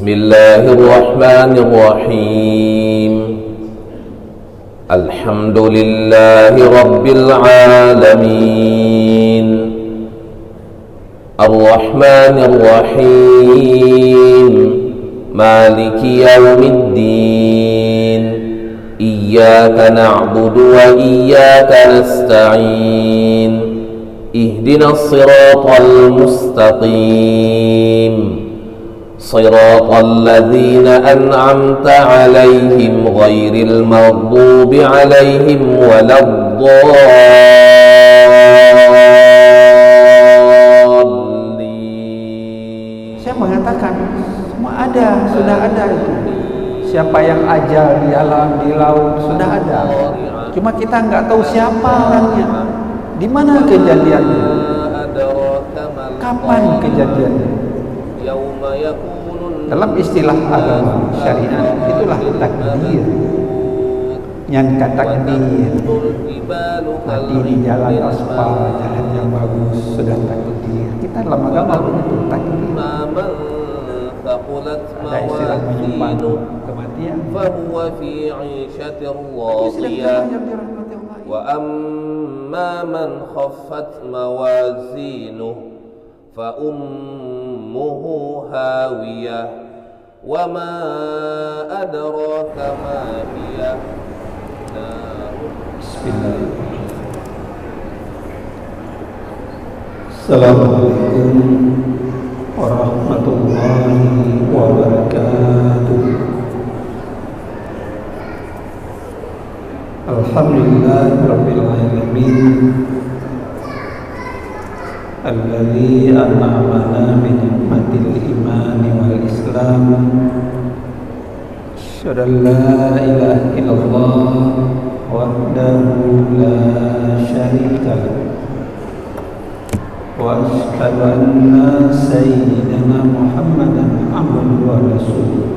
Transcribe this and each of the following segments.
بسم الله الرحمن الرحيم الحمد لله رب العالمين الرحمن الرحيم مالك يوم الدين إياك نعبد وإياك نستعين اهدنا الصراط المستقيم صراط الذين أنعمت عليهم غير المغضوب عليهم ولا الضالين. Saya mengatakan semua ada, sudah ada itu. Siapa yang ajal di alam, di laut sudah ada. Cuma kita nggak tahu siapa orangnya, di mana kejadiannya, kapan kejadiannya. Dalam istilah agama syariat itulah takdir. Yang takdir mati di jalan aspal, jalan yang bagus sudah takdir. Kita dalam agama begitu takdir. Ada istilah menyimpan kematian. Wa amma man khaffat mawazinuh fa ummuhu hawiyah wa ma adraka ma hiya. Bismillahirrahmanirrahim. Assalamualaikum warahmatullahi wabarakatuh. Alhamdulillahirabbil alamin alladzi an'amana bi ni'matil iman wal islam. Asyhadu an la ilaha illallah wahdahu la syarika lahu wa asyhadu anna sayyidina Muhammadan abduhu wa rasuluh.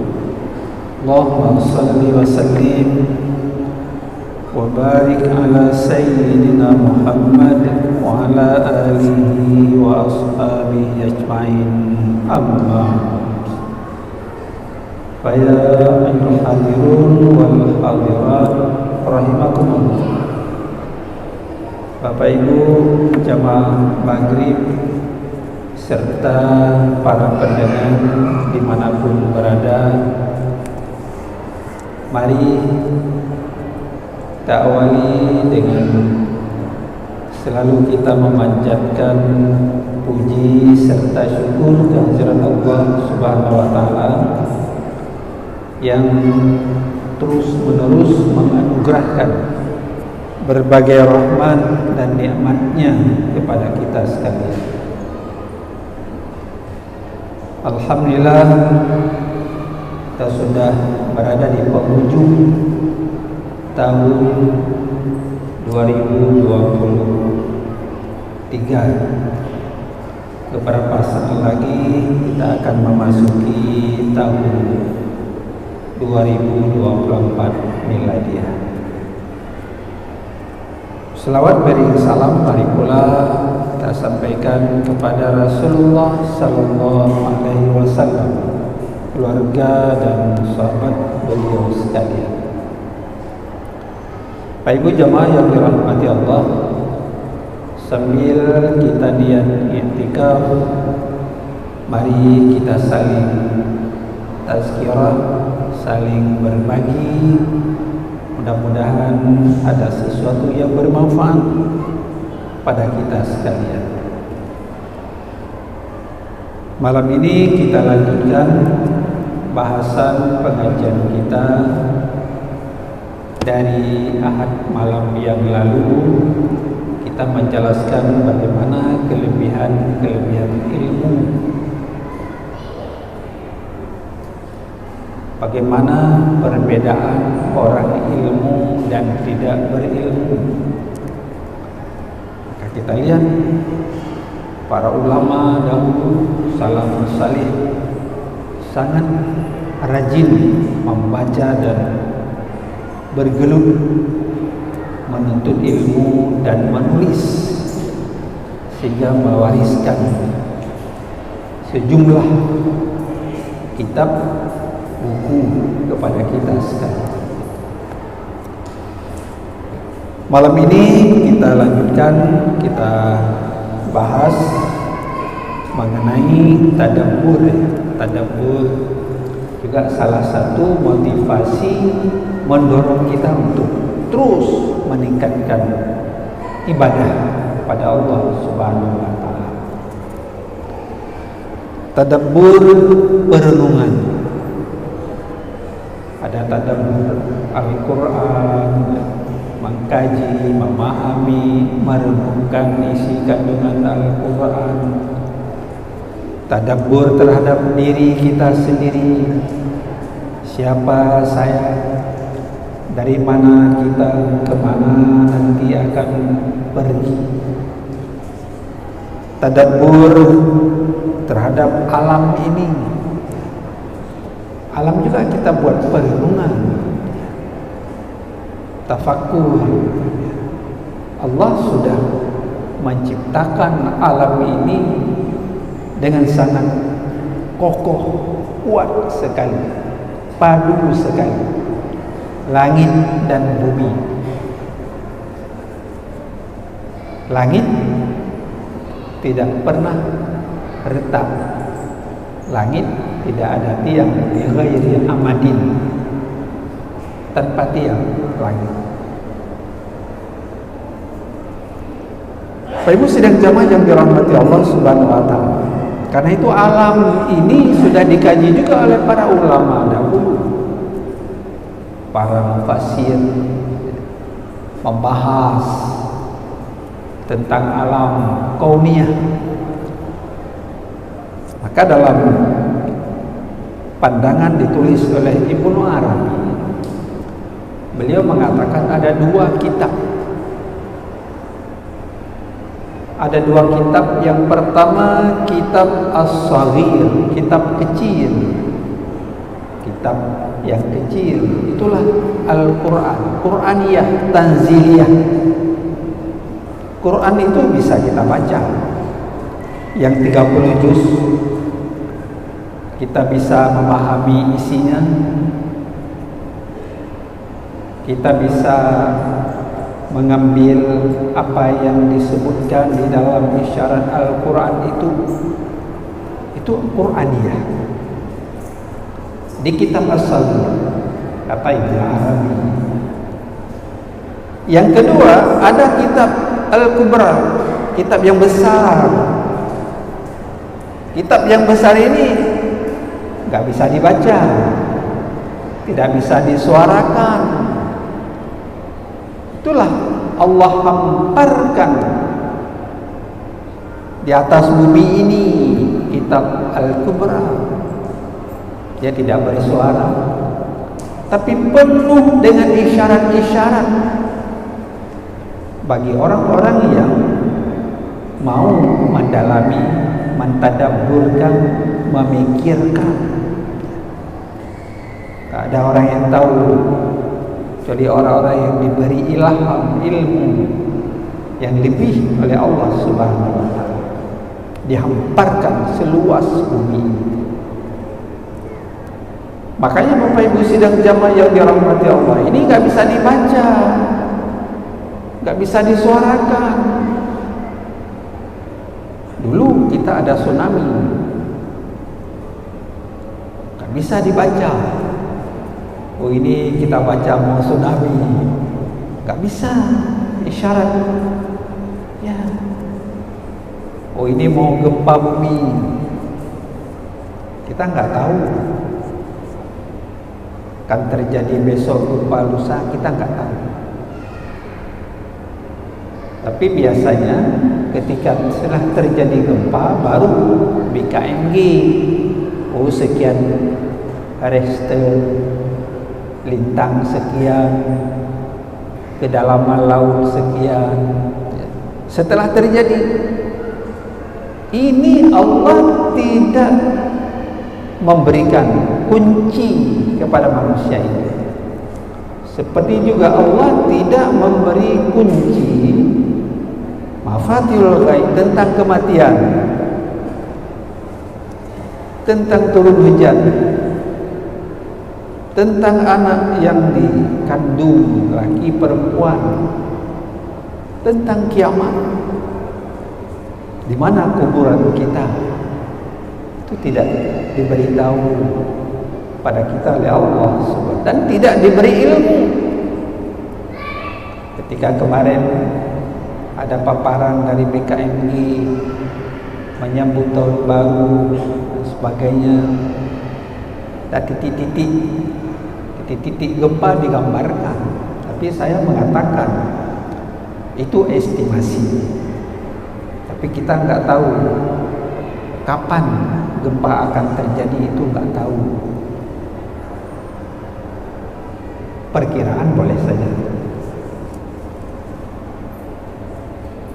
Allahumma shalli wa sallim wa barik ala sayyidina Muhammad wa ala alihi wa ashabihi ajma'in. Amma fa ya ayyuhal hadirun wal hadirat rahimakumullah. Bapak Ibu jamaah maghrib serta para pendengar dimanapun berada, mari kita awali dengan selalu kita memanjatkan puji serta syukur kehadirat Allah Subhanahu wa taala yang terus-menerus menganugerahkan berbagai rahmat dan nikmat-Nya kepada kita sekalian. Alhamdulillah, kita sudah berada di penghujung tahun 2023. Beberapa saat lagi kita akan memasuki tahun 2024 miladiah. Selawat beri salam mari pula kita sampaikan kepada Rasulullah sallallahu alaihi wasallam, keluarga dan sahabat beliau sekalian. Baik Ibu jamaah yang dirahmati Allah, sambil kita niat i'tikaf, mari kita saling tazkirah, saling berbagi. Mudah-mudahan ada sesuatu yang bermanfaat pada kita sekalian. Malam ini kita lanjutkan bahasan pengajian kita dari Ahad malam yang lalu. Kita menjelaskan bagaimana kelebihan ilmu, bagaimana perbedaan orang ilmu dan tidak berilmu. Maka kita lihat para ulama dahulu salafus salih sangat rajin membaca dan bergelut menuntut ilmu dan menulis, sehingga mewariskan sejumlah kitab buku kepada kita sekarang. Malam ini kita lanjutkan, kita bahas mengenai tadabbur. Tadabbur juga salah satu motivasi mendorong kita untuk terus meningkatkan ibadah pada Allah Subhanahu wa taala. Tadabbur perenungan. Ada tadabbur Al-Qur'an, mengkaji, memahami, merenungkan isi kandungan Al-Quran. Tadabbur terhadap diri kita sendiri. Siapa saya? Dari mana kita? Kemana nanti akan pergi? Tadabbur terhadap alam ini. Alam juga kita buat perenungan. Tafakkur. Allah sudah menciptakan alam ini dengan sangat kokoh, kuat sekali, padu sekali, langit dan bumi. Langit tidak pernah retak, langit tidak ada tiang, ghairi amadin, tanpa tiang langit. Bapak Ibu sidang jamaah yang dirahmati Allah Subhanahu wa taala. Karena itu alam ini sudah dikaji juga oleh para ulama dahulu. Para mufassir membahas tentang alam kauniyah. Maka dalam pandangan ditulis oleh Ibnu Arabi, beliau mengatakan ada dua kitab. Ada dua kitab. Yang pertama kitab As-Saghir, kitab kecil. Kitab yang kecil itulah Al-Quran, Quraniyah, Tanziliyah. Quran itu bisa kita baca, yang 30 juz. Kita bisa memahami isinya. Kita bisa mengambil apa yang disebutkan di dalam isyarat Al-Quran itu Quraniyah. Di kitab As-Saghir kata Ibnu Arabi. Yang kedua ada kitab Al-Kubra, kitab yang besar. Kitab yang besar ini nggak bisa dibaca, tidak bisa disuarakan. Itulah Allah hamparkan di atas bumi ini kitab Al-Kubra. Dia tidak bersuara, tapi penuh dengan isyarat-isyarat bagi orang-orang yang mau mendalami, mentadabburkan, memikirkan. Tak ada orang yang tahu kecuali orang-orang yang diberi ilham, ilmu yang lebih oleh Allah Subhanahu wa taala, dihamparkan seluas bumi. Makanya Bapak Ibu sidang jamaah yang dirahmati Allah, ini nggak bisa dibaca, nggak bisa disuarakan. Dulu kita ada tsunami, nggak bisa dibaca. Oh ini kita baca mau tsunami, nggak bisa, isyarat. Ya. Oh ini mau gempa bumi, kita nggak tahu. Kan terjadi besok gempa lusa, kita nggak tahu. Tapi biasanya ketika setelah terjadi gempa baru BKMG, oh sekian Richter, lintang sekian, kedalaman laut sekian. Setelah terjadi ini, Allah tidak memberikan kunci kepada manusia ini. Seperti juga Allah tidak memberi kunci mafatihul ghaib tentang kematian, tentang turun hujan, tentang anak yang dikandung, laki perempuan, tentang kiamat. Di mana kuburan kita? Itu tidak diberitahu pada kita oleh Allah dan tidak diberi ilmu. Ketika kemarin ada paparan dari BKMG menyambut tahun baru dan sebagainya, dan titik-titik gempa digambarkan, tapi saya mengatakan itu estimasi, tapi kita nggak tahu kapan gempa akan terjadi, itu nggak tahu. Perkiraan boleh saja.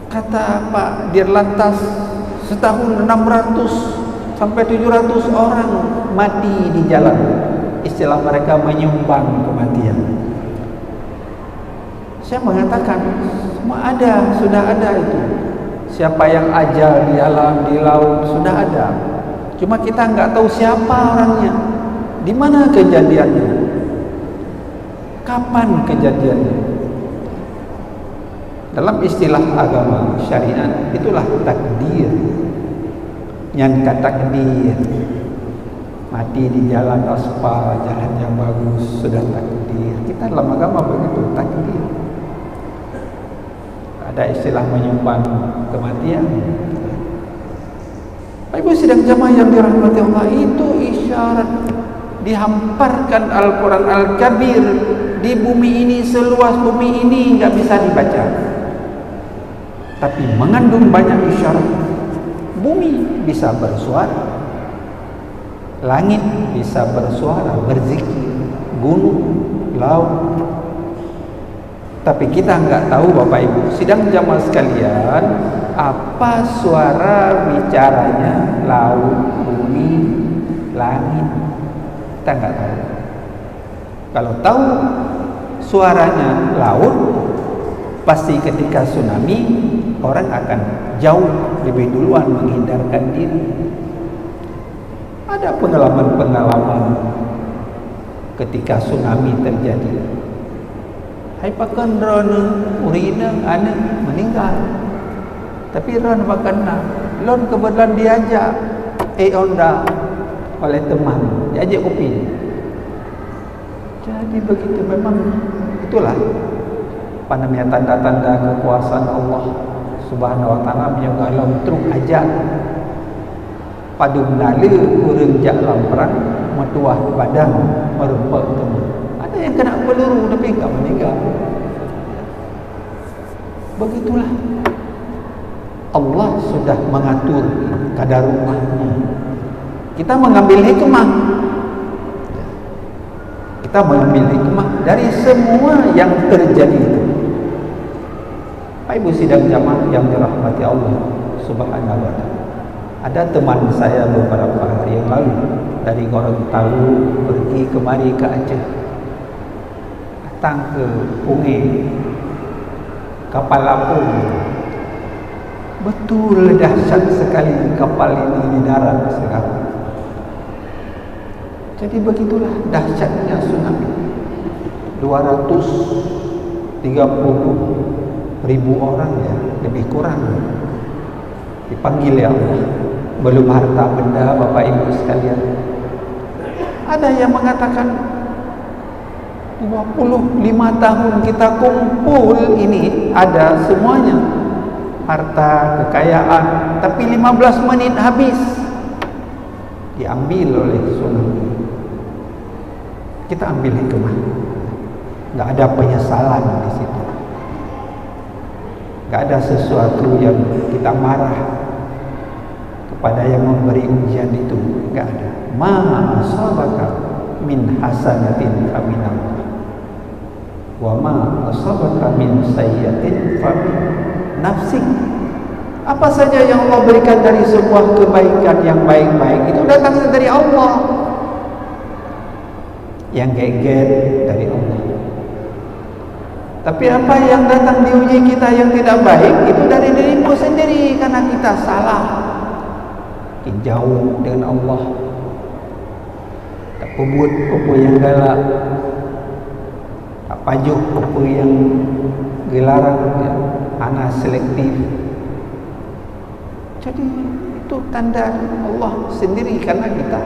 Kata Pak Dirlantas, setahun 600 sampai 700 orang mati di jalan. Istilah mereka menyumbang kematian. Saya mengatakan semua ada, sudah ada itu. Siapa yang ajal di alam, di laut, sudah ada. Cuma kita nggak tahu siapa orangnya, di mana kejadiannya, kapan kejadiannya. Dalam istilah agama syariat, itulah takdir. Yang kata takdir, mati di jalan aspal, jalan yang bagus, sudah takdir. Kita dalam agama begitu, takdir. Ada istilah menyumbang kematian. Bapak Ibu sidang jamaah yang dirahmati Allah, itu isyarat dihamparkan Al-Quran Al-Kabir di bumi ini, seluas bumi ini nggak bisa dibaca, tapi mengandung banyak isyarat. Bumi bisa bersuara, langit bisa bersuara, berzikir, gunung, laut. Tapi kita nggak tahu Bapak Ibu sidang jamaah sekalian, apa suara bicaranya laut, bumi, langit. Kita nggak tahu. Kalau tahu suaranya laut, pasti ketika tsunami orang akan jauh lebih duluan menghindarkan diri. Ada pengalaman-pengalaman ketika tsunami terjadi. Hai pakan rona urina ana meninggal. Tapi ron bakana lon kebetulan diajak onda oleh teman, diajak kopi. Jadi begitu, memang itulah apa namanya tanda-tanda kekuasaan Allah Subhanahu wa taala yang alam truk ajak padu nala urang jak lamperang metuah badan merempak teman. Ada yang kena peluru tapi enggak meninggal. Begitulah Allah sudah mengatur qadarullah. Kita mengambil hikmah. Kita mengambil hikmah dari semua yang terjadi itu. Bapak Ibu sidang jamaah yang dirahmati Allah Subhanahu wa taala. Ada teman saya beberapa hari yang lalu dari Gorontalo pergi kemari ke Aceh. Datang ke Punggih, kapal apung. Betul dahsyat sekali kapal ini di darat sekarang. Jadi begitulah dahsyatnya tsunami. 230.000 orang ya, lebih kurang dipanggil ya Allah. Belum harta benda Bapak Ibu sekalian. Ada yang mengatakan 25 tahun kita kumpul ini ada semuanya, harta, kekayaan, tapi 15 menit habis, diambil oleh tsunami. Kita ambil hikmah, nggak ada penyesalan di situ, nggak ada sesuatu yang kita marah kepada yang memberi ujian itu, nggak ada. Ma asabaka min hasanatin faminallah, wa ma asabaka min sayyi'atin famin nafsik. Apa saja yang Allah berikan dari sebuah kebaikan yang baik-baik itu datang dari Allah. Yang geger dari Allah. Tapi apa yang datang diuji kita yang tidak baik itu dari dirimu sendiri, karena kita salah, jauh dengan Allah. Tapi Pebut apa yang galak, pajuk apa yang gelarang, ya, anak selektif. Jadi itu tanda Allah sendiri, karena kita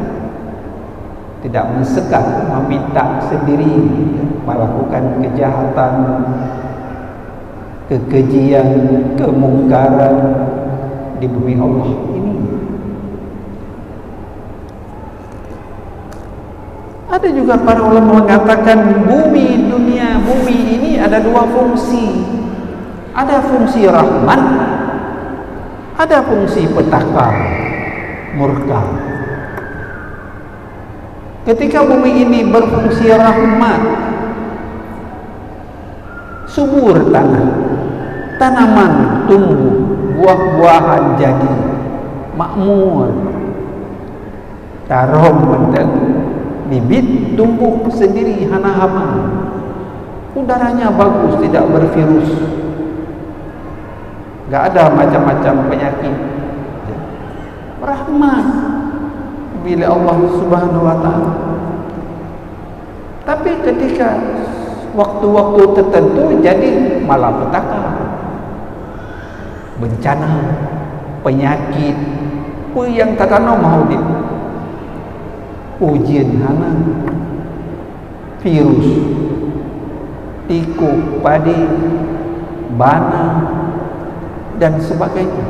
tidak mensekat, meminta sendiri, ya, melakukan kejahatan, kekejian, kemungkaran di bumi Allah ini. Ada juga para ulama mengatakan bumi ini ada dua fungsi. Ada fungsi rahmat, ada fungsi petaka, murka. Ketika bumi ini berfungsi rahmat, subur tanah, tanaman tumbuh, buah-buahan jadi, makmur, tarom mendeng, bibit tumbuh sendiri hana-hana, udaranya bagus, tidak bervirus, gak ada macam-macam penyakit. Rahmat bila Allah Subhanahu wa ta'ala. Tapi ketika waktu-waktu tertentu jadi malapetaka, bencana, penyakit, yang tak tahu mau di ujian hana, virus, tikuk, padi, bana, dan sebagainya.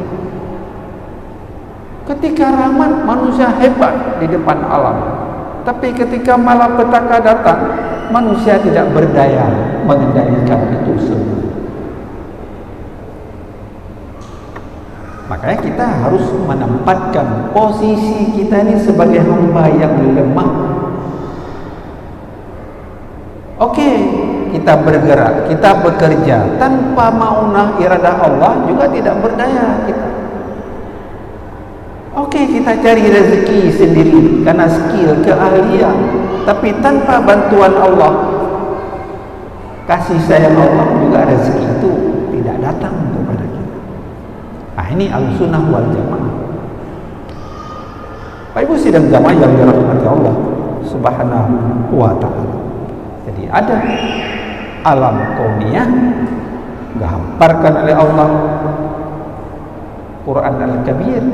Ketika rahmat, manusia hebat di depan alam, tapi ketika malapetaka datang, manusia tidak berdaya mengendalikan itu semua. Makanya kita harus menempatkan posisi kita ini sebagai hamba yang lemah. Oke, kita bergerak, kita bekerja tanpa maunah iradah Allah, juga tidak berdaya kita. Oke, kita cari rezeki sendiri karena skill, keahlian, tapi tanpa bantuan Allah, kasih sayang Allah, juga rezeki itu tidak datang kepada kita. Nah, ini al-sunnah wal jamaah. Bapak Ibu sidang jamaah yang dirahmati Allah Subhanahu wa ta'ala. Jadi ada alam kauniyah dihamparkan oleh Allah, Quran Al-Kabir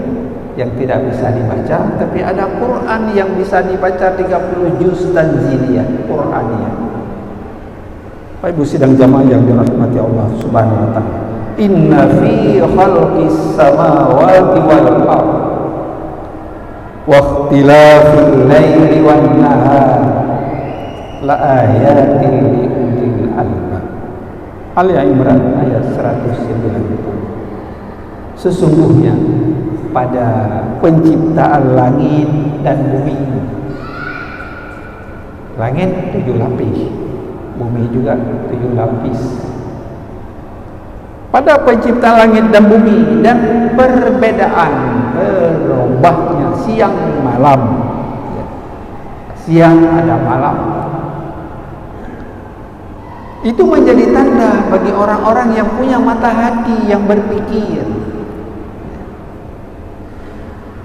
yang tidak bisa dibaca, tapi ada Quran yang bisa dibaca 30 juz tanziliyah Quraniyah. Bapak Ibu sidang jamaah yang dirahmati Allah Subhanahu wa ta'ala. Inna fi khalqis samawati wal ardh wa ikhtilafil laili wan nahar la ayatin li ulil albab. Ali Imran ayat 190. Sesungguhnya pada penciptaan langit dan bumi, langit 7 lapis, bumi juga 7 lapis. Pada penciptaan langit dan bumi dan perbedaan, berubahnya siang malam, siang ada malam, itu menjadi tanda bagi orang-orang yang punya mata hati, yang berpikir.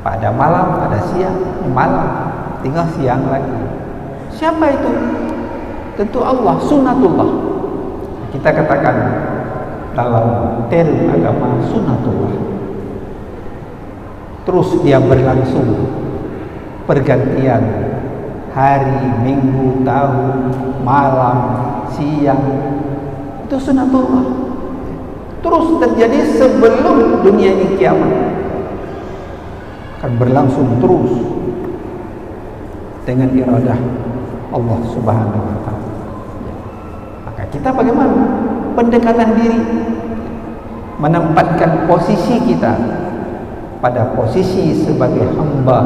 Pada malam ada siang, malam tinggal siang lagi. Siapa itu? Tentu Allah, sunnatullah. Kita katakan dalam term agama sunnatullah. Terus dia berlangsung pergantian hari, minggu, tahun, malam, siang. Itu sunnatullah. Terus terjadi sebelum dunia ini kiamat. Akan berlangsung terus dengan iradah Allah Subhanahu wa ta'ala. Maka kita bagaimana? Pendekatan diri, menempatkan posisi kita pada posisi sebagai hamba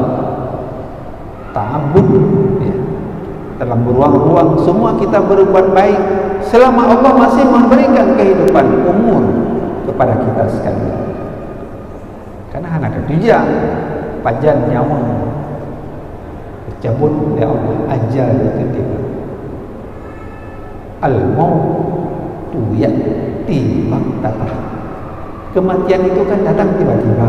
ta'abbud, ya. Dalam ruang-ruang semua kita berbuat baik selama Allah masih memberikan kehidupan umur kepada kita sekalian. Karena anak kerja pajan nyawa cabut oleh Allah, ajal itu tiba. Al-maut tu ya'ti baghtatan. Kematian itu kan datang tiba-tiba.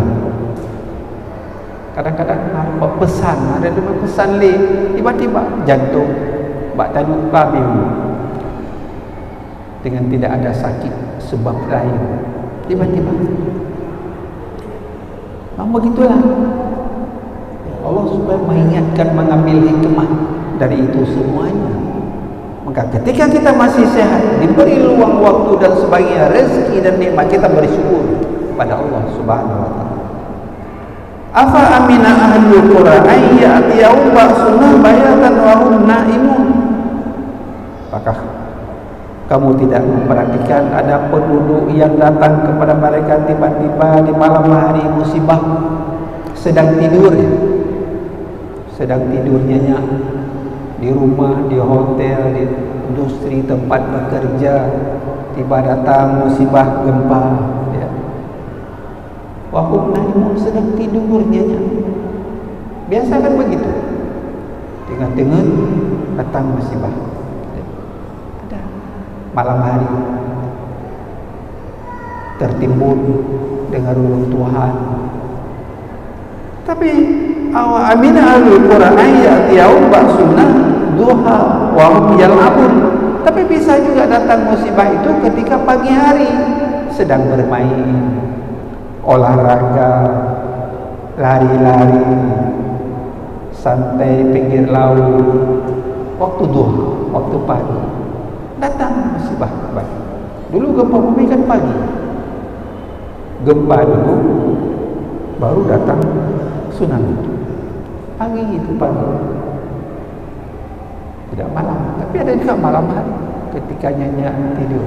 Kadang-kadang nampak pesan, ada dua pesan tiba-tiba jantung bak taduk babi dengan tidak ada sakit sebab lain, tiba-tiba. Begitulah Allah supaya mengingatkan, mengambil hikmah dari itu semuanya. Maka ketika kita masih sehat, diberi luang waktu dan sebagainya, rezeki dan nikmat, kita bersyukur pada Allah Subhanahu wa taala. Afa amina ahlul qura ay ya'tiyahum ba'suna bayatan wa hum naimun. Apakah kamu tidak memperhatikan ada penduduk yang datang kepada mereka tiba-tiba di malam hari musibah, sedang tidur, nyenyak di rumah, di hotel, di industri tempat bekerja, tiba datang musibah gempa, ya. Wahum naimun, sedang tidur nyenyak. Biasa kan begitu. Tengah-tengah datang musibah. Ada malam hari tertimbun dengan reruntuhan. Tapi amina ahlul qura ayatiyahum ba'suna duha wa hum yal'abun. Tapi bisa juga datang musibah itu ketika pagi hari, sedang bermain, olahraga, lari-lari, santai pinggir laut, waktu duha, waktu pagi, datang musibah pagi. Dulu gempa bumi kan pagi, gempa dulu baru datang tsunami, pagi itu pagi, tidak malam. Tapi ada juga malam hari ketika nyenyak tidur.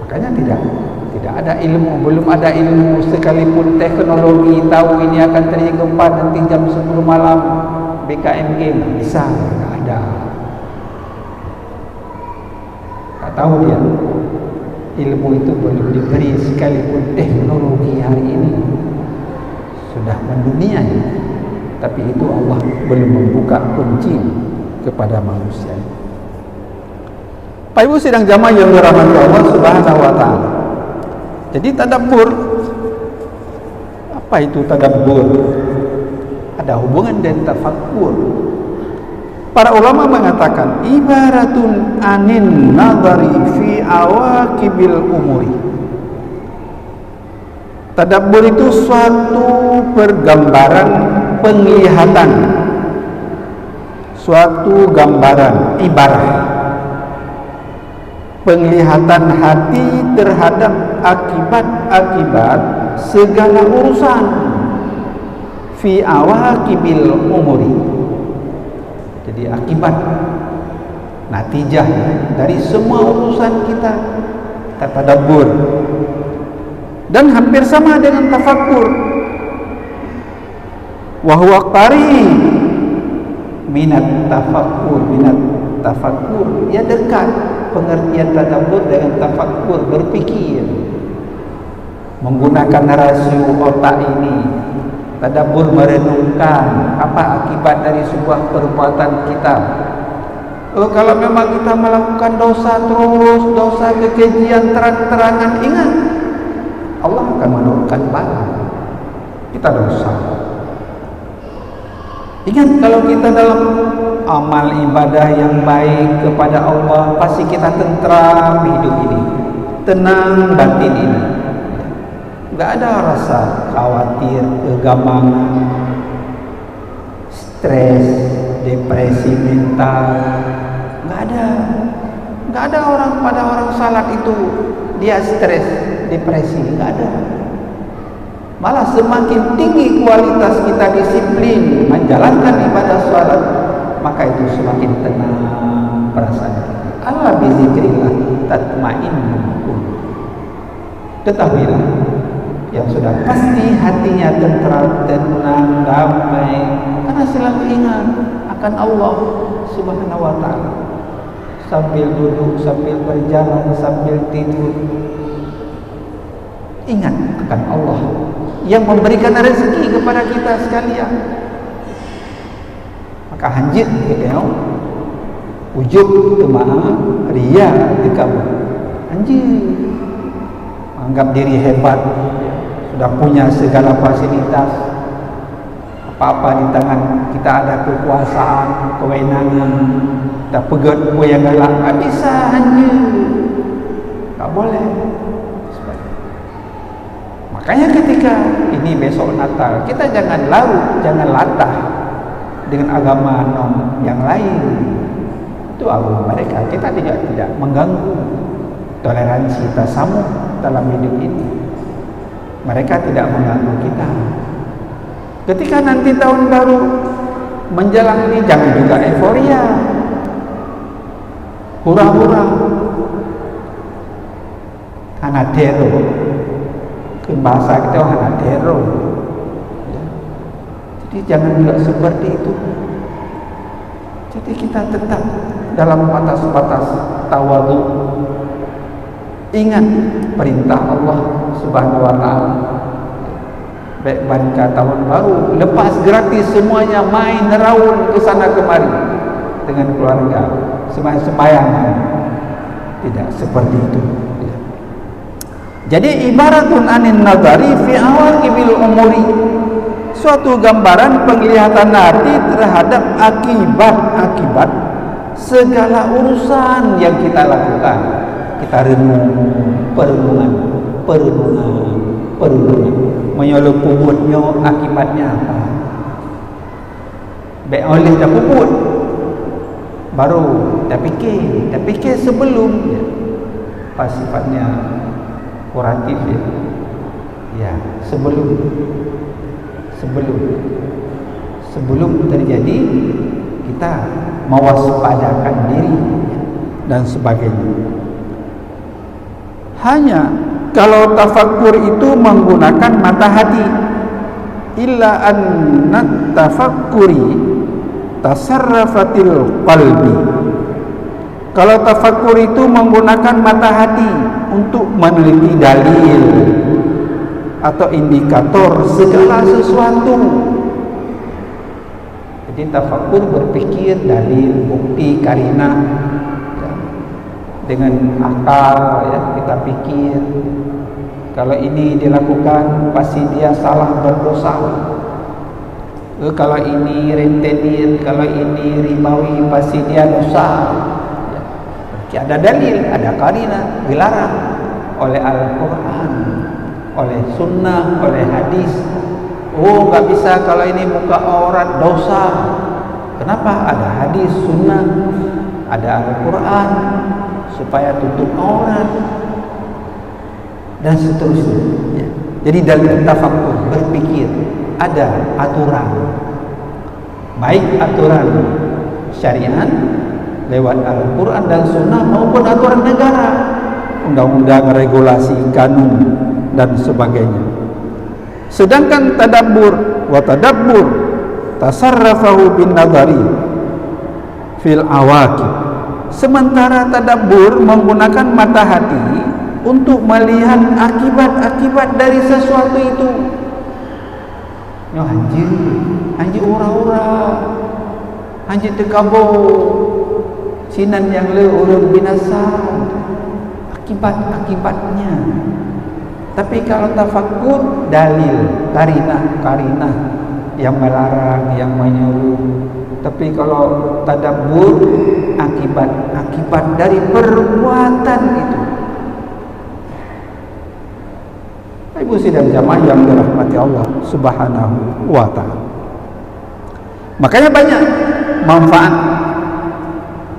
Makanya tidak ada ilmu, belum ada ilmu sekalipun teknologi tahu ini akan terjadi gempa nanti jam 10 malam BKMG, bisa, tidak ada. Tak tahu dia. Ilmu itu belum diberi, sekalipun teknologi hari ini sudah mendunia, tapi itu Allah belum membuka kunci kepada manusia. Pak Ibu sidang jamaah yang dirahmati Allah Subhanahu wa taala. Jadi tadabbur, apa itu tadabbur? Ada hubungan dengan tafakkur. Para ulama mengatakan ibaratun anin nazari fi awaqibil umuri. Tadabbur itu suatu pergambaran penglihatan, suatu gambaran, ibarat penglihatan hati terhadap akibat-akibat segala urusan fi awaqibil umuri. Jadi akibat, natijah dari semua urusan kita tadabbur. Dan hampir sama dengan tafakkur. Wa huwa qarib minat tafakkur, ya dekat pengertian tadabbur dengan tafakkur, berpikir menggunakan rasio otak ini. Tadabbur merenungkan apa akibat dari sebuah perbuatan kita. Kalau memang kita melakukan dosa terus, dosa kekejian terang-terangan, ingat Allah akan menurunkan bala. Kita dosa. Ingat kalau kita dalam amal ibadah yang baik kepada Allah, pasti kita tentram hidup ini, tenang batin ini. Enggak ada rasa khawatir, kegamangan, stres, depresi mental. Enggak ada orang salat itu dia stres, depresi, enggak ada. Malah semakin tinggi kualitas kita disiplin menjalankan ibadah salat, maka itu semakin tenang perasaan kita. Ala bizikrillah tatmainnul qulub. Ketahuilah, yang sudah pasti hatinya tentram, tenang, damai, karena selalu ingat akan Allah Subhanahu wa taala. Sambil duduk, sambil berjalan, sambil tidur, ingat akan Allah yang memberikan rezeki kepada kita sekalian. Maka hanjit kita ujub temaah riya di kamu. Hanjit anggap diri hebat, sudah punya segala fasilitas, apa-apa di tangan kita, ada kekuasaan, kewenangan, kita pegat yang galak, tak bisa hanya, tak boleh. Makanya ketika ini besok Natal, kita jangan larut, jangan latah dengan agama non yang lain. Itu agama mereka. Kita tidak mengganggu toleransi tasamuh dalam hidup ini. Mereka tidak mengganggu kita. Ketika nanti tahun baru menjelang ini, jangan juga euforia, hura-hura, hanadero, ke bahasa kita hanadero. Jadi jangan juga seperti itu. Jadi kita tetap dalam batas-batas tawadhu. Ingat perintah Allah Subhanahu wa taala. Baik banca tahun baru, lepas gratis semuanya, main raun ke sana kemari dengan keluarga, sembahyang. Tidak seperti itu. Jadi ibaratun anin nadari fi awaqibil umuri, suatu gambaran penglihatan hati terhadap akibat-akibat segala urusan yang kita lakukan. Kita renung, perenungan, menyolok puputnya akibatnya apa? Baik oleh dah puput, baru dah fikir sebelum ya. Apa sifatnya kuratif ya? Ya, sebelum terjadi, kita mewaspadakan diri dan sebagainya. Hanya kalau tafakkur itu menggunakan mata hati, illa annat tafakkuri tasarrafatil qalbi. Kalau tafakkur itu menggunakan mata hati untuk meneliti dalil atau indikator segala sesuatu. Jadi tafakkur berpikir dalil, bukti, karina. Dengan akal ya, kita pikir kalau ini dilakukan pasti dia salah, berdosa. Kalau ini rentenir, kalau ini ribawi, pasti dia dosa ya. Ada dalil, ada karina, dilarang oleh Al-Quran, oleh sunnah, oleh hadis. Oh, enggak bisa kalau ini muka aurat, dosa. Kenapa? Ada hadis, sunnah, ada Al-Quran supaya tutup aurat dan seterusnya ya. Jadi dalam tafakkur, berpikir, ada aturan, baik aturan syariat lewat Al-Quran dan Sunnah maupun aturan negara, undang-undang, regulasi, kanun dan sebagainya. Sedangkan tadabbur wa tadabbur tasarrafahu bin nadari fil awaqib. Sementara tadabbur menggunakan mata hati untuk melihat akibat-akibat dari sesuatu itu. Yo anjir ora-ora, anjir tekabo, sinan yang le urang binasa, akibat-akibatnya. Tapi kalau tafakkur, dalil, karinah yang melarang, yang menyuruh. Tapi kalau tadabbur, akibat dari perbuatan itu. Ibu sidang jamaah yang dirahmati Allah Subhanahu wa ta'ala. Makanya banyak manfaat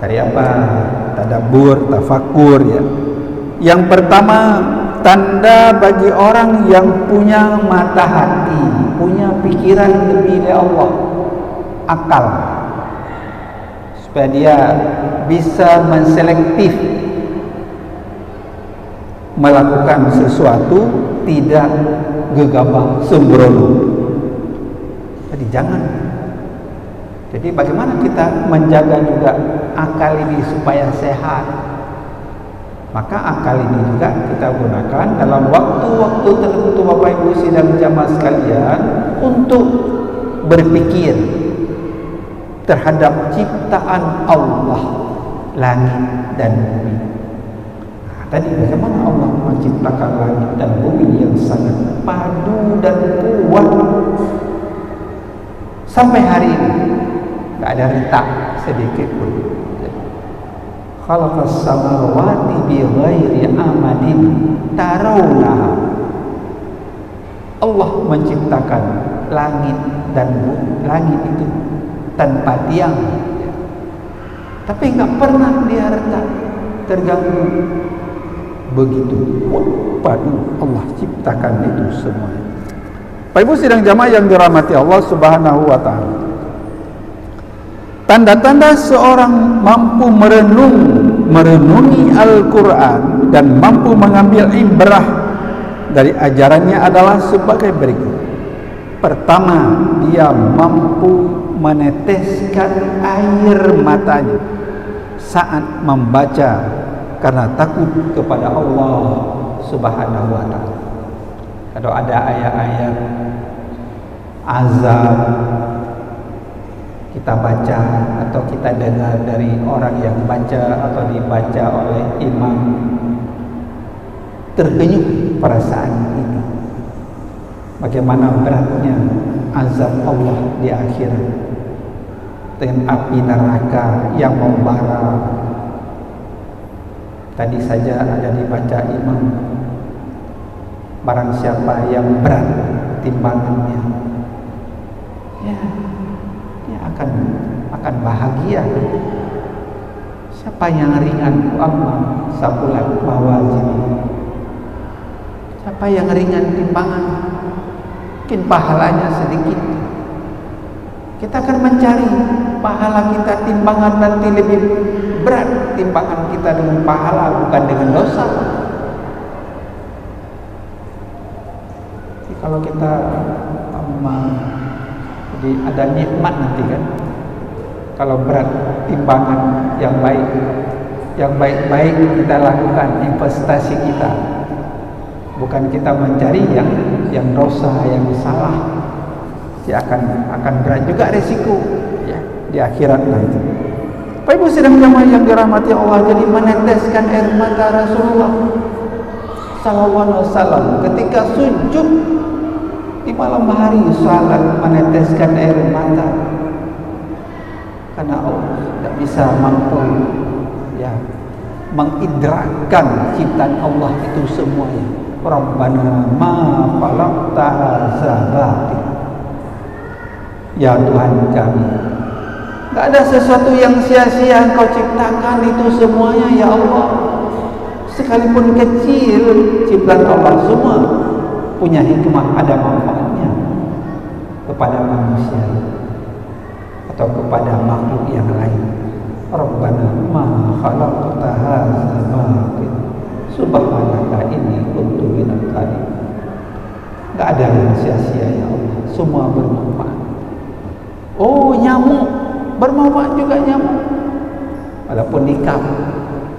dari apa? Tadabbur, tafakkur ya. Yang pertama, tanda bagi orang yang punya mata hati, punya pikiran lebih dari Allah, akal, supaya dia bisa menselektif melakukan sesuatu, tidak gegabah sembrono. Jadi jangan. Jadi bagaimana kita menjaga juga akal ini supaya sehat? Maka akal ini juga kita gunakan dalam waktu-waktu tertentu, Bapak Ibu sidang jamaah sekalian, untuk berpikir terhadap ciptaan Allah, langit dan bumi. Tadi bagaimana Allah menciptakan langit dan bumi yang sangat padu dan kuat. Sampai hari ini tidak ada retak sedikit pun. Khalaqas samawati bi ghairi amadin tarawnaha. Allah menciptakan langit dan bumi. Langit itu tanpa tiang, tapi nggak pernah dia retak, terganggu. Begitu padu Allah ciptakan itu semua. Bapak Ibu sidang jamaah yang dirahmati Allah Subhanahu wa taala. Tanda-tanda seorang mampu merenungi Al-Qur'an dan mampu mengambil ibrah dari ajarannya adalah sebagai berikut. Pertama, dia mampu meneteskan air matanya saat membaca karena takut kepada Allah Subhanahu wa taala. Kalau ada ayat-ayat azab kita baca atau kita dengar dari orang yang baca atau dibaca oleh imam, terkenyut perasaan ini. Bagaimana beratnya azab Allah di akhirat dengan api neraka yang membara. Tadi saja ada dibaca imam, barang siapa yang berat timbangannya, ya dia akan bahagia. Siapa yang ringan amma sabulat mawazin, siapa yang ringan timbangan, mungkin pahalanya sedikit. Kita akan mencari pahala kita, timbangan nanti lebih berat timbangan kita dengan pahala, bukan dengan dosa. Jadi kalau kita jadi ada nikmat nanti kan, kalau berat timbangan yang baik-baik kita lakukan investasi kita, bukan kita mencari yang dosa, yang salah. Dia akan berat juga resiko ya di akhirat nanti. Bapak Ibu sidang jamaah yang dirahmati Allah, jadi meneteskan air mata Rasulullah sallallahu alaihi wasallam ketika sujud di malam hari salat, meneteskan air mata karena Allah tidak bisa mampu ya mengidrakkan ciptaan Allah itu semuanya. Rabbana ma khalaqta hadza batil. Ya Tuhan kami, tidak ada sesuatu yang sia-sia Engkau ciptakan itu semuanya ya Allah. Sekalipun kecil ciptaan Allah semua punya hikmah, ada manfaatnya kepada manusia atau kepada makhluk yang lain. Rabbana ma khalaqta hadza batil subhanaka inni kuntu minadh dhalimin. Tidak ada yang sia-sia ya Allah, semua bermanfaat. Oh, nyamuk bermanfaat juga nyamuk, walaupun nikam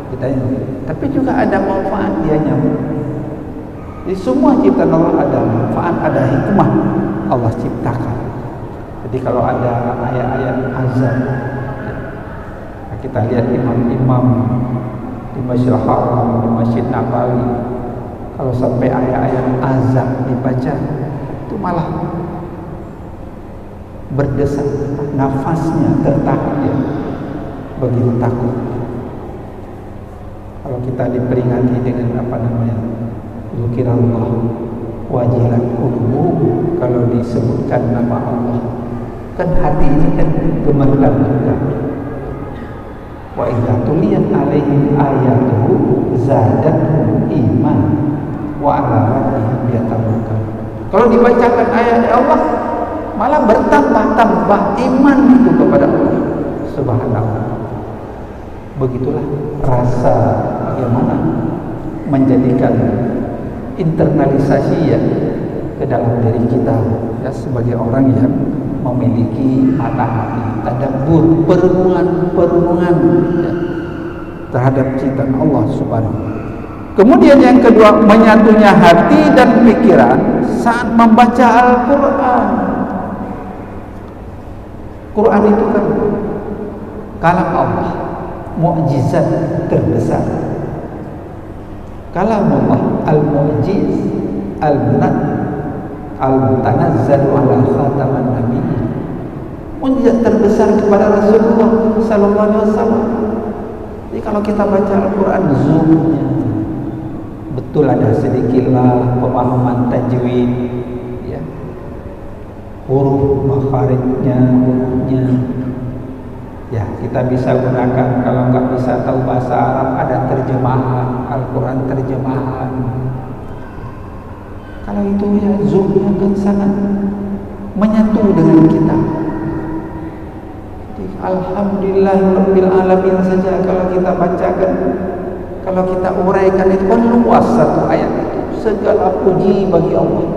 kita, tapi juga ada manfaat dia nyamuk. Jadi semua ciptaan Allah ada manfaat, ada hikmah Allah ciptakan. Jadi kalau ada ayat-ayat azab, kita lihat imam-imam di Masjidil Haram, di Masjid Nabawi, kalau sampai ayat-ayat azab dibaca itu malah berdesak, nafasnya tertahan ya, begitu takut. Kalau kita diperingati dengan Dzikirullah wajilat qulubuhum, kalau disebutkan nama Allah kan hati ini kan gemetar juga. Wa idza tuliyat alaihim ayatuhu zadatuhum iman wa ala rabbihim yatawakkalun. Kalau dibacakan ayat Allah malah bertambah-tambah iman itu kepada Allah Subhanahu. Begitulah rasa bagaimana menjadikan internalisasi ya ke dalam diri kita ya, sebagai orang yang memiliki mata hati, tadabbur, perenungan ya, terhadap ciptaan Allah Subhanahu. Kemudian yang kedua, menyatunya hati dan pikiran saat membaca Al-Quran. Quran itu kan kalam Allah, mukjizat terbesar. kalamullah al-mu'jiz al-mutanazzal ala khataman nabiyyin. Mujizat terbesar kepada Rasulullah sallallahu alaihi wasallam. Jadi kalau kita baca Al-Qur'an zoomnya betul ada sedikitlah pemahaman tajwid, ya. Huruf makharijnya, hurufnya. Ya, kita bisa gunakan. Kalau nggak bisa tahu bahasa Arab, ada terjemahan Al-Quran, terjemahan. Kalau itu ya zoomnya kan sangat menyatu dengan kita. Jadi, Alhamdulillah Rabbil Alamin saja kalau kita bacakan, kalau kita uraikan itu kan luas satu ayat itu. Segala puji bagi Allah,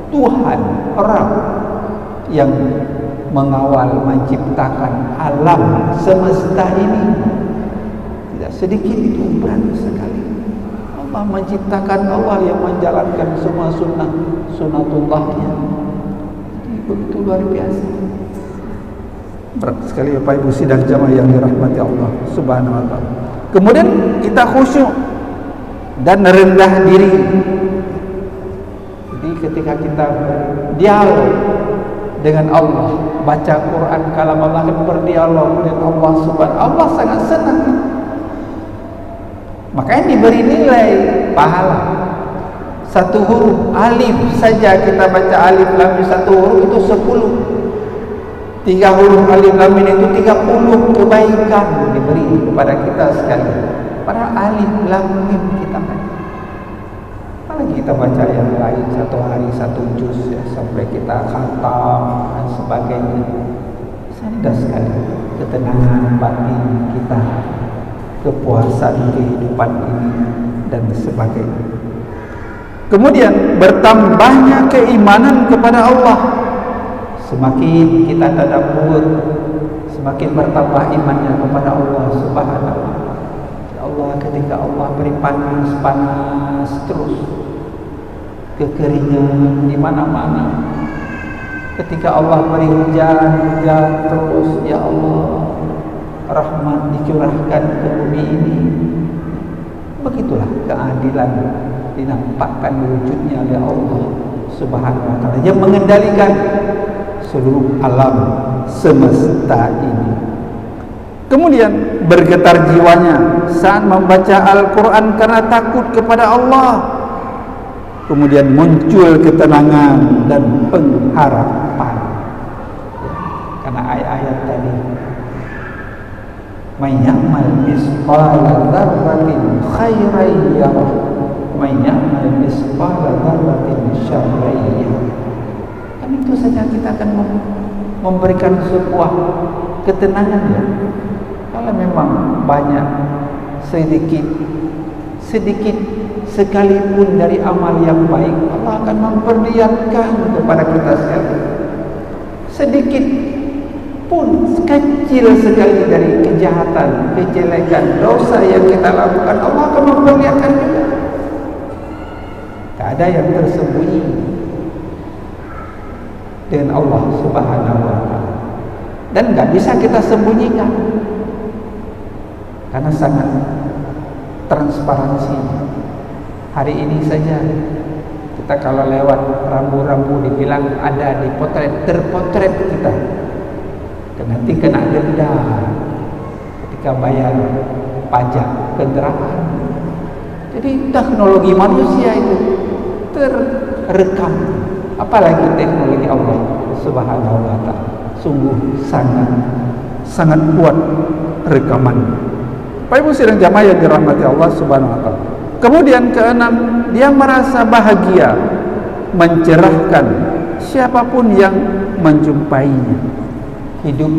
Tuhan Rabb yang mengawal, menciptakan alam semesta ini. Tidak sedikit itu, berat sekali. Allah menciptakan, Allah yang menjalankan semua sunnatullahnya. Jadi begitu luar biasa. Berat sekali Bapak Ibu sidang jamaah yang dirahmati Allah Subhanahu wa taala. Kemudian kita khusyuk dan rendah diri. Jadi ketika kita berdialog dengan Allah, baca Quran, kalam Allah, kan berdialog dengan Allah Subhanahu. Allah sangat senang. Makanya diberi nilai pahala. Satu huruf alif saja kita baca alif lam mim, satu huruf itu 10. 3 huruf alif lam mim itu 30 kebaikan diberi kepada kita sekali. Padahal alif lam mim kita baca. Apalagi kita baca yang lain, satu hari satu juz ya, sampai kita khatam dan sebagainya. Sangat sekali ketenangan batin kita, kepuasan kehidupan ini dan sebagainya. Kemudian bertambahnya keimanan kepada Allah. Semakin kita tadabbur, semakin bertambah imannya kepada Allah Subhanahu wa taala. Ya Allah, ketika Allah beri panas terus, kekeringan di mana-mana. Ketika Allah beri hujan terus, ya Allah, rahmat dicurahkan ke bumi ini. Begitulah keadilan dinampakkan wujudnya oleh Allah Subhanahu wa taala yang mengendalikan seluruh alam semesta ini. Kemudian bergetar jiwanya saat membaca Al-Quran karena takut kepada Allah. Kemudian muncul ketenangan dan pengharapan, karena ayat-ayat tadi. May ya'mal misqala dzarratin khairan yarah, may ya'mal misqala dzarratin syarran yarah. Kan itu saja kita akan memberikan sebuah ketenangan ya. Kalau memang banyak sedikit sekalipun dari amal yang baik, Allah akan memperlihatkan kepada kita sekalian. Sedikit pun, kecil sekali dari kejahatan, kejelekan, dosa yang kita lakukan, Allah akan memperlihatkan juga. Tak ada yang tersembunyi dengan Allah Subhanahu wa taala. Dan enggak bisa kita sembunyikan, karena sangat transparansi. Hari ini saja kita kalau lewat rambu-rambu dibilang ada di terpotret kita, nanti kena denda ketika bayar pajak kendaraan. Jadi teknologi manusia itu terrekam, apalagi teknologi Allah Subhanahu wa taala. Sungguh sangat kuat rekaman. Bapak Ibu sidang jamaah yang dirahmati Allah Subhanahu wa taala. Kemudian keenam, dia merasa bahagia, mencerahkan siapapun yang menjumpainya. Hidup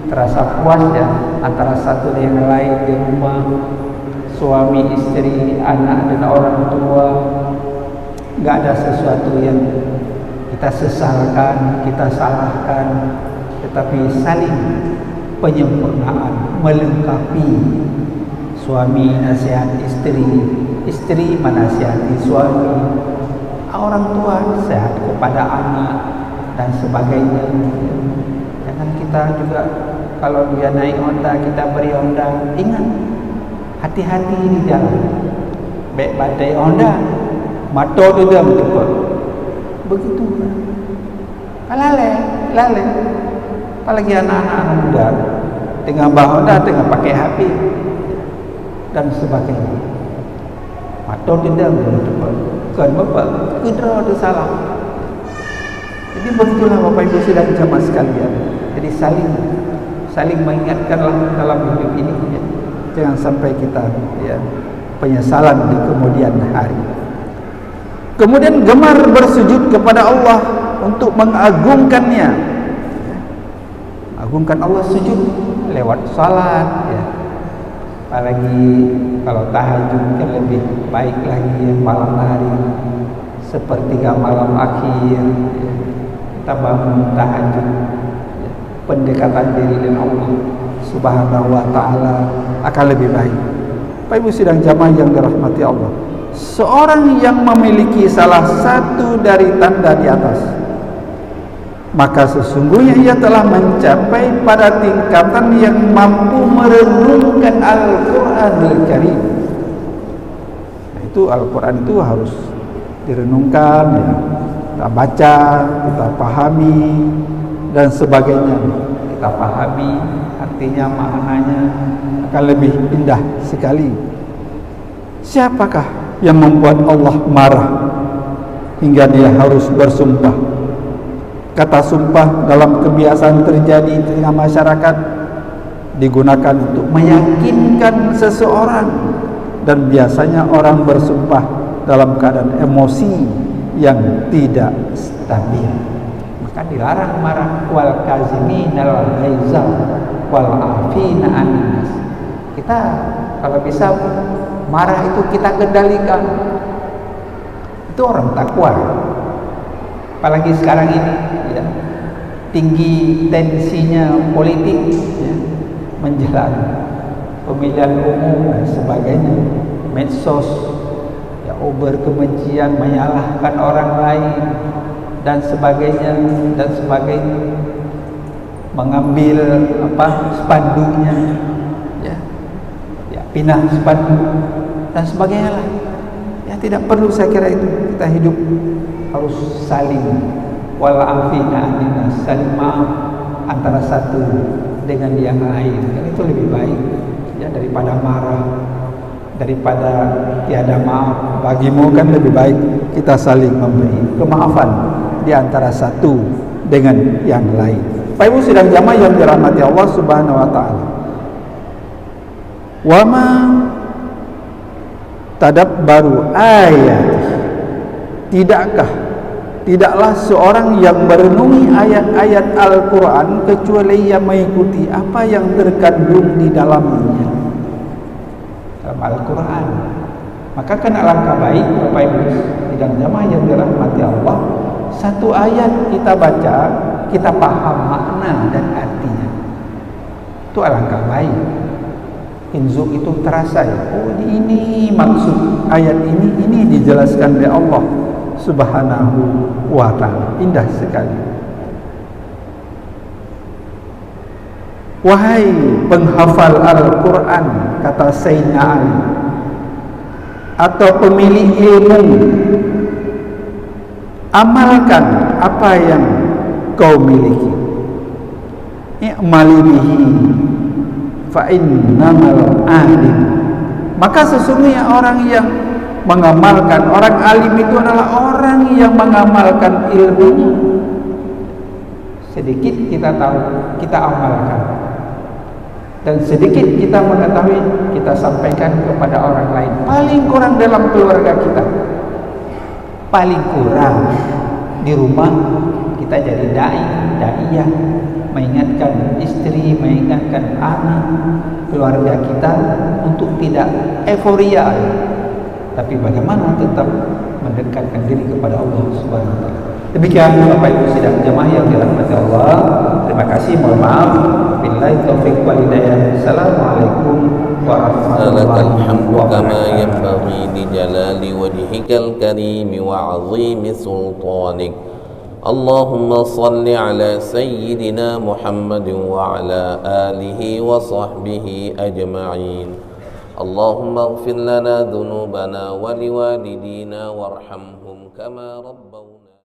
terasa puas ya, antara satu dengan lain di rumah, suami, istri, anak dan orang tua. Enggak ada sesuatu yang kita sesalkan, kita salahkan, tetapi saling penyempurnaan, melengkapi. Suami nasihat istri, istri menasihati suami, orang tua sehat kepada anak dan sebagainya. Jangan kita juga kalau dia naik Honda kita beri Honda, ingat hati-hati di jalan. baik badai onda, mata tu dia betul. Begitu. Lalai. Apalagi anak-anak muda tengah bahona, tengah pakai HP dan sebagainya. Mata tu dia betul. Kan bapak kudra tu salah. Jadi begitulah Bapak Ibu sidang jamaah sekalian. Jadi saling mengingatkanlah dalam hidup ini ya. Jangan sampai kita ya penyesalan di kemudian hari. Kemudian gemar bersujud kepada Allah untuk mengagungkannya. Agungkan Allah sujud lewat salat ya. Apalagi kalau tahajud kan lebih baik lagi malam hari, sepertiga malam akhir ya. Kita bangun tahajud ya. Pendekatan diri dengan Allah Subhanahu wa ta'ala akan lebih baik. Bapak Ibu sidang jamaah yang dirahmati Allah, seorang yang memiliki salah satu dari tanda di atas, maka sesungguhnya ia telah mencapai pada tingkatan yang mampu merenungkan Al-Quranul Karim. Nah, itu Al-Quran itu harus direnungkan ya. Kita baca, kita pahami dan sebagainya. Kita pahami artinya, maknanya akan lebih indah sekali. Siapakah yang membuat Allah marah hingga dia harus bersumpah? Kata sumpah dalam kebiasaan terjadi di tengah masyarakat digunakan untuk meyakinkan seseorang, dan biasanya orang bersumpah dalam keadaan emosi yang tidak stabil. Maka dilarang marah. Wal kaziminal ghaiza wal afina anin nas. Kita kalau bisa marah itu kita kendalikan. Itu orang takwa. Apalagi sekarang ini ya, tinggi tensinya politik ya, menjelang pemilihan umum dan sebagainya. Medsos ya, uber kebencian, menyalahkan orang lain dan sebagainya, mengambil spanduknya ya, pinah spanduk dan sebagainya lah. Ya, tidak perlu, saya kira itu. Kita hidup harus saling wal'afina aninas, saling maaf antara satu dengan yang lain. Dan itu lebih baik ya daripada marah, daripada tiada maaf. Bagimu kan lebih baik kita saling memberi kemaafan di antara satu dengan yang lain. Bapak Ibu sidang jamaah yang dirahmati Allah Subhanahu wa taala. Wa ma tadabbaru ayat, tidaklah seorang yang merenungi ayat-ayat Al-Quran kecuali ia mengikuti apa yang terkandung di dalamnya, dalam Al-Quran. Maka kan alangkah baik Bapak Ibu sidang jamaah yang dirahmati Allah, satu ayat kita baca, kita paham makna dan artinya, itu alangkah baik. Inzuk itu terasa ya, oh ini maksud ayat ini dijelaskan oleh Allah Subhanahu wa ta'ala. Indah sekali. Wahai penghafal Al-Quran, kata Sayyidina Ali, atau pemilik ilmu, amalkan apa yang kau miliki. I'mali bihi fa innamal alim. Maka sesungguhnya orang yang mengamalkan, orang alim itu adalah orang yang mengamalkan ilmunya. Sedikit kita tahu, kita amalkan, dan sedikit kita mengetahui, kita sampaikan kepada orang lain. Paling kurang dalam keluarga kita, paling kurang di rumah kita jadi daiyah, mengingatkan istri, mengingatkan anak, keluarga kita untuk tidak euforia, tapi bagaimana tetap mendekatkan diri kepada Allah Subhanahu wa taala. Demikian Bapak Ibu sidang jamaah yang dirahmati Allah. Terima kasih, mohon maaf. Billahi taufiq wal hidayah. Assalamualaikum warahmatullahi wabarakatuh. اللهم صل على سيدنا محمد وعلى آله وصحبه أجمعين. اللهم اغفر لنا ذنوبنا ولوالدينا وارحمهم كما ربوا